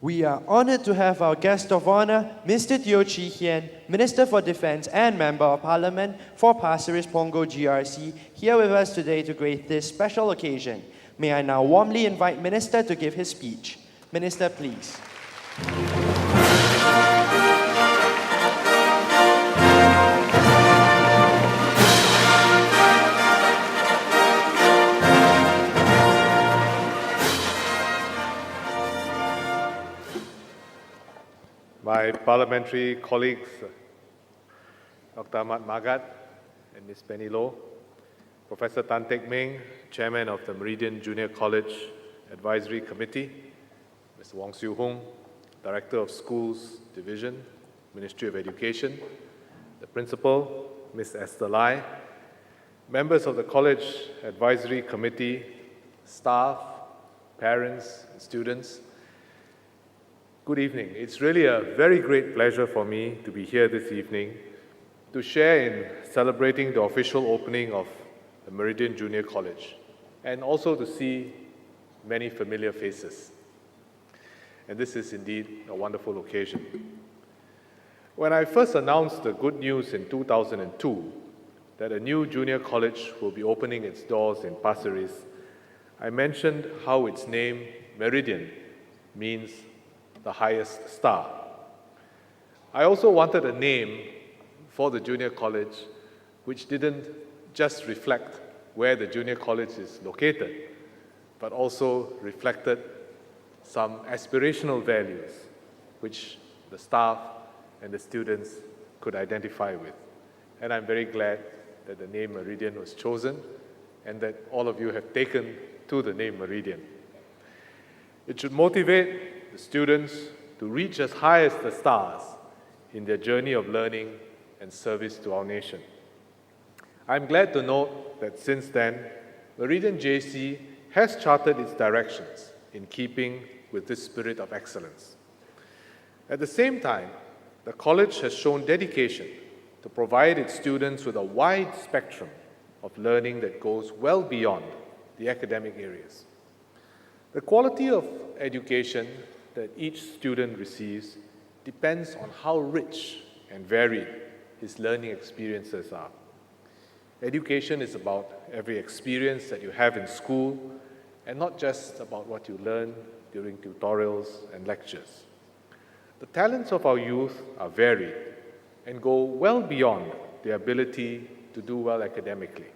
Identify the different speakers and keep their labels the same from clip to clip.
Speaker 1: We are honored to have our guest of honor, Mr. Chee Hean, Minister for Defense and Member of Parliament for Pasir Ris Punggol GRC, here with us today to grace this special occasion. May I now warmly invite Minister to give his speech. Minister, please.
Speaker 2: My parliamentary colleagues, Dr. Ahmad Magat and Ms. Penny Loh, Professor Teck Meng, Chairman of the Meridian Junior College Advisory Committee, Mr. Wong Siu Hung, Director of Schools Division, Ministry of Education, the Principal, Ms. Esther Lai, members of the College Advisory Committee, staff, parents, and students. Good evening. It's really a very great pleasure for me to be here this evening to share in celebrating the official opening of the Meridian Junior College and also to see many familiar faces. And this is indeed a wonderful occasion. When I first announced the good news in 2002 that a new junior college will be opening its doors in Pasir Ris, I mentioned how its name, Meridian, means the highest star. I also wanted a name for the junior college which didn't just reflect where the junior college is located, but also reflected some aspirational values which the staff and the students could identify with. And I'm very glad that the name Meridian was chosen and that all of you have taken to the name Meridian. It should motivate the students to reach as high as the stars in their journey of learning and service to our nation. I'm glad to note that since then, Meridian JC has charted its directions in keeping with this spirit of excellence. At the same time, the college has shown dedication to provide its students with a wide spectrum of learning that goes well beyond the academic areas. The quality of education that each student receives depends on how rich and varied his learning experiences are. Education is about every experience that you have in school and not just about what you learn during tutorials and lectures. The talents of our youth are varied and go well beyond their ability to do well academically.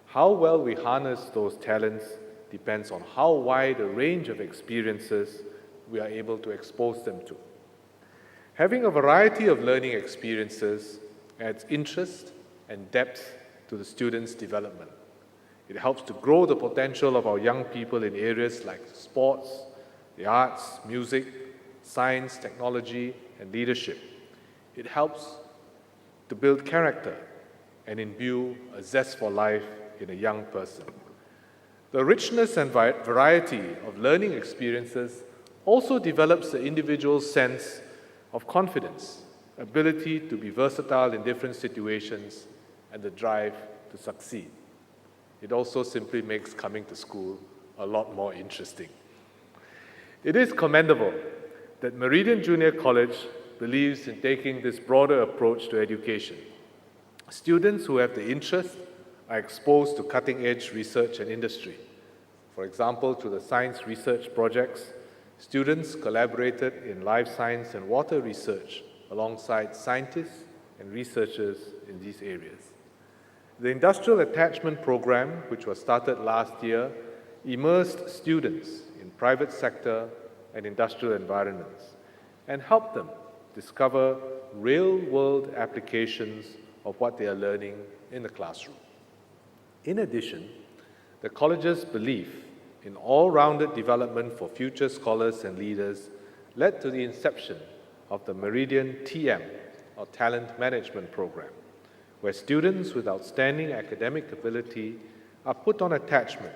Speaker 2: How well we harness those talents depends on how wide a range of experiences we are able to expose them to. Having a variety of learning experiences adds interest and depth to the students' development. It helps to grow the potential of our young people in areas like sports, the arts, music, science, technology, and leadership. It helps to build character and imbue a zest for life in a young person. The richness and variety of learning experiences also develops the individual's sense of confidence, ability to be versatile in different situations, and the drive to succeed. It also simply makes coming to school a lot more interesting. It is commendable that Meridian Junior College believes in taking this broader approach to education. Students who have the interest are exposed to cutting-edge research and industry. For example, through the science research projects, students collaborated in life science and water research alongside scientists and researchers in these areas. The Industrial Attachment Program, which was started last year, immersed students in private sector and industrial environments and helped them discover real-world applications of what they are learning in the classroom. In addition, the college's belief in all-rounded development for future scholars and leaders led to the inception of the Meridian TM, or Talent Management Program, where students with outstanding academic ability are put on attachment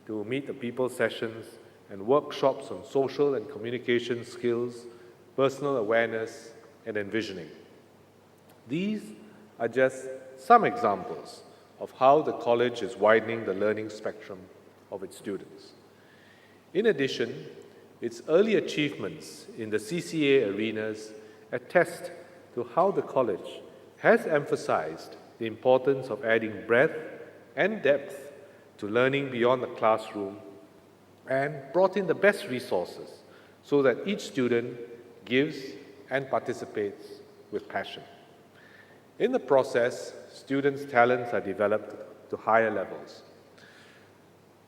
Speaker 2: to meet the people sessions and workshops on social and communication skills, personal awareness, and envisioning. These are just some examples of how the college is widening the learning spectrum of its students. In addition, its early achievements in the CCA arenas attest to how the college has emphasized the importance of adding breadth and depth to learning beyond the classroom and brought in the best resources so that each student gives and participates with passion. In the process, students' talents are developed to higher levels.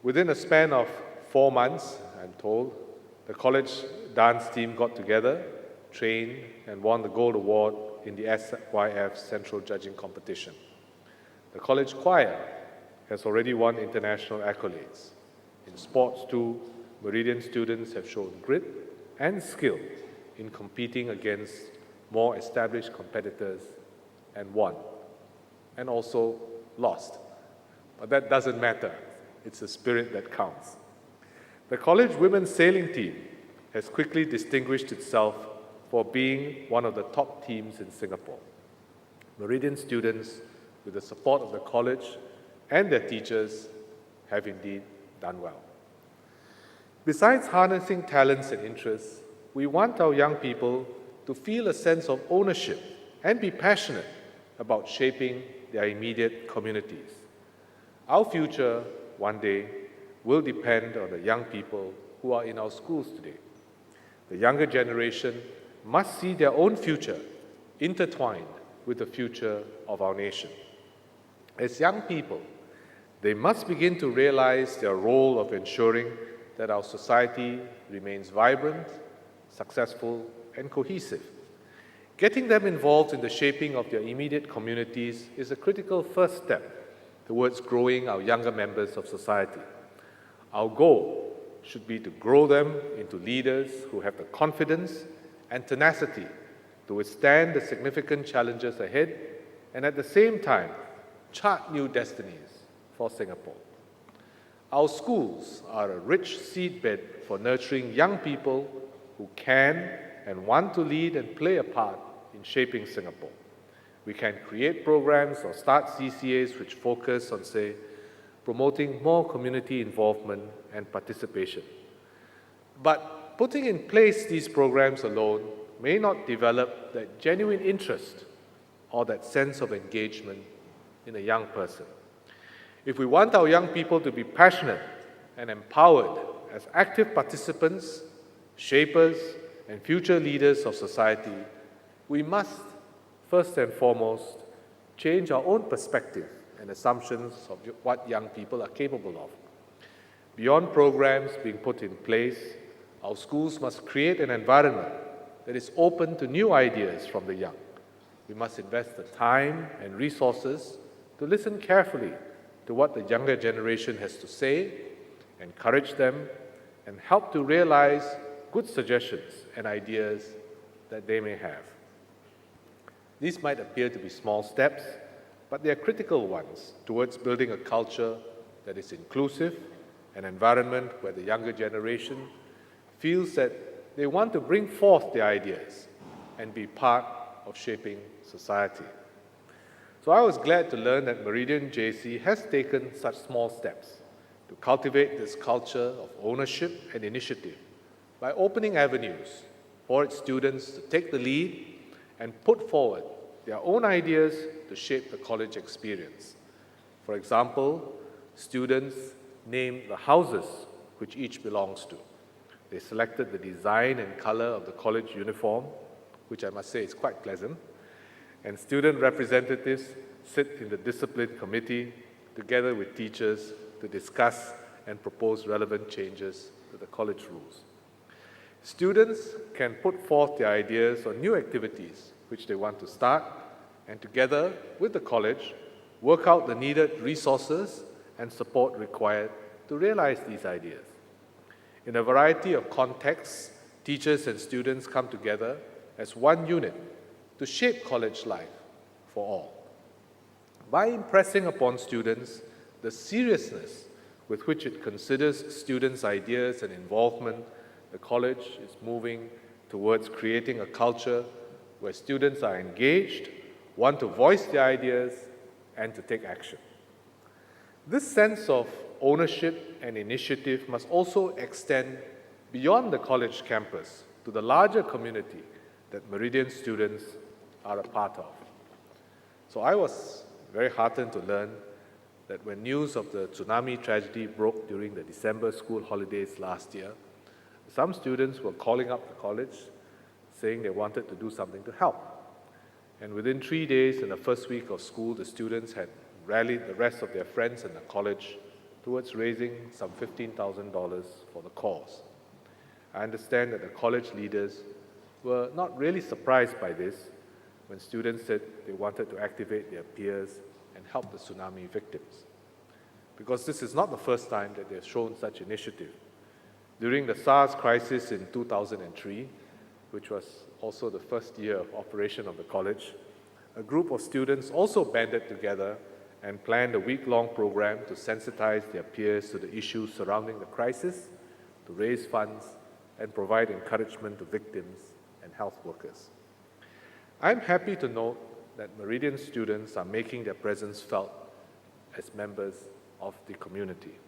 Speaker 2: Within a span of 4 months, I'm told, the college dance team got together, trained, and won the gold award in the SYF Central Judging Competition. The college choir has already won international accolades. In sports too, Meridian students have shown grit and skill in competing against more established competitors and won, and also lost. But that doesn't matter. It's the spirit that counts. The college women's sailing team has quickly distinguished itself for being one of the top teams in Singapore. Meridian students, with the support of the college and their teachers, have indeed done well. Besides harnessing talents and interests, we want our young people to feel a sense of ownership and be passionate about shaping their immediate communities. Our future, one day, will depend on the young people who are in our schools today. The younger generation must see their own future intertwined with the future of our nation. As young people, they must begin to realize their role of ensuring that our society remains vibrant, successful, and cohesive. Getting them involved in the shaping of their immediate communities is a critical first step towards growing our younger members of society. Our goal should be to grow them into leaders who have the confidence and tenacity to withstand the significant challenges ahead and at the same time chart new destinies for Singapore. Our schools are a rich seedbed for nurturing young people who can and want to lead and play a part in shaping Singapore. We can create programs or start CCAs which focus on, say, promoting more community involvement and participation. But putting in place these programs alone may not develop that genuine interest or that sense of engagement in a young person. If we want our young people to be passionate and empowered as active participants, shapers, and future leaders of society, we must, first and foremost, change our own perspective and assumptions of what young people are capable of. Beyond programs being put in place, our schools must create an environment that is open to new ideas from the young. We must invest the time and resources to listen carefully to what the younger generation has to say, encourage them, and help to realize good suggestions and ideas that they may have. These might appear to be small steps, but they are critical ones towards building a culture that is inclusive, an environment where the younger generation feels that they want to bring forth their ideas and be part of shaping society. So I was glad to learn that Meridian JC has taken such small steps to cultivate this culture of ownership and initiative by opening avenues for its students to take the lead and put forward their own ideas to shape the college experience. For example, students named the houses which each belongs to. They selected the design and color of the college uniform, which I must say is quite pleasant, and student representatives sit in the discipline committee together with teachers to discuss and propose relevant changes to the college rules. Students can put forth their ideas on new activities which they want to start, and together with the college, work out the needed resources and support required to realize these ideas. In a variety of contexts, teachers and students come together as one unit to shape college life for all. By impressing upon students the seriousness with which it considers students' ideas and involvement, the college is moving towards creating a culture where students are engaged, want to voice their ideas, and to take action. This sense of ownership and initiative must also extend beyond the college campus to the larger community that Meridian students are a part of. So I was very heartened to learn that when news of the tsunami tragedy broke during the December school holidays last year, some students were calling up the college saying they wanted to do something to help. And within 3 days in the first week of school, the students had rallied the rest of their friends in the college towards raising some $15,000 for the cause. I understand that the college leaders were not really surprised by this when students said they wanted to activate their peers and help the tsunami victims. Because this is not the first time that they've shown such initiative. During the SARS crisis in 2003, which was also the first year of operation of the college, a group of students also banded together and planned a week-long program to sensitize their peers to the issues surrounding the crisis, to raise funds, and provide encouragement to victims and health workers. I'm happy to note that Meridian students are making their presence felt as members of the community.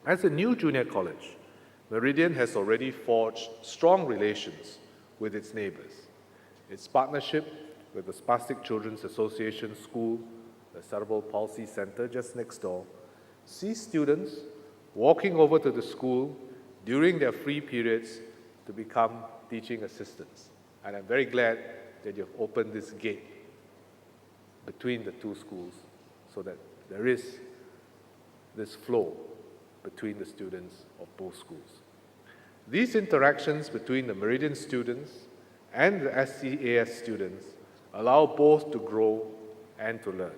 Speaker 2: As a new junior college, Meridian has already forged strong relations with its neighbors. Its partnership with the Spastic Children's Association School, the Cerebral Palsy Center just next door, sees students walking over to the school during their free periods to become teaching assistants. And I'm very glad that you've opened this gate between the two schools so that there is this flow between the students of both schools. These interactions between the Meridian students and the SCAS students allow both to grow and to learn.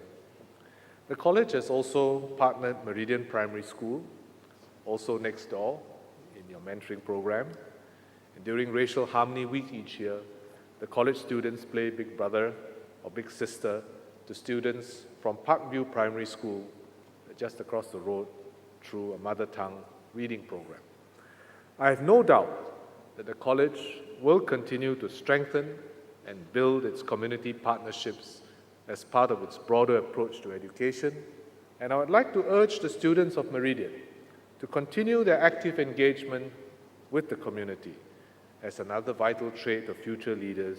Speaker 2: The college has also partnered Meridian Primary School, also next door in your mentoring program. And during Racial Harmony Week each year, the college students play Big Brother or Big Sister to students from Parkview Primary School, just across the road, through a mother tongue reading program. I have no doubt that the college will continue to strengthen and build its community partnerships as part of its broader approach to education, and I would like to urge the students of Meridian to continue their active engagement with the community, as another vital trait of future leaders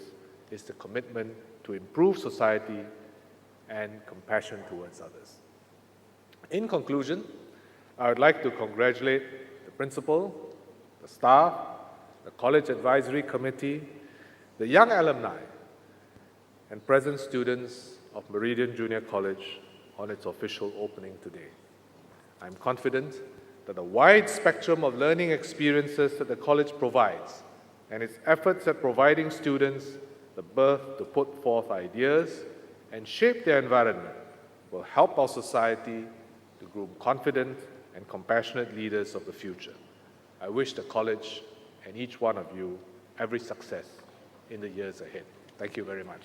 Speaker 2: is the commitment to improve society and compassion towards others. In conclusion, I would like to congratulate the principal, the staff, the college advisory committee, the young alumni, and present students of Meridian Junior College on its official opening today. I'm confident that the wide spectrum of learning experiences that the college provides and its efforts at providing students the birth to put forth ideas and shape their environment will help our society to groom confident and compassionate leaders of the future. I wish the college and each one of you every success in the years ahead. Thank you very much.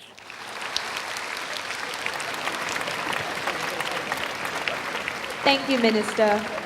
Speaker 3: Thank you, Minister.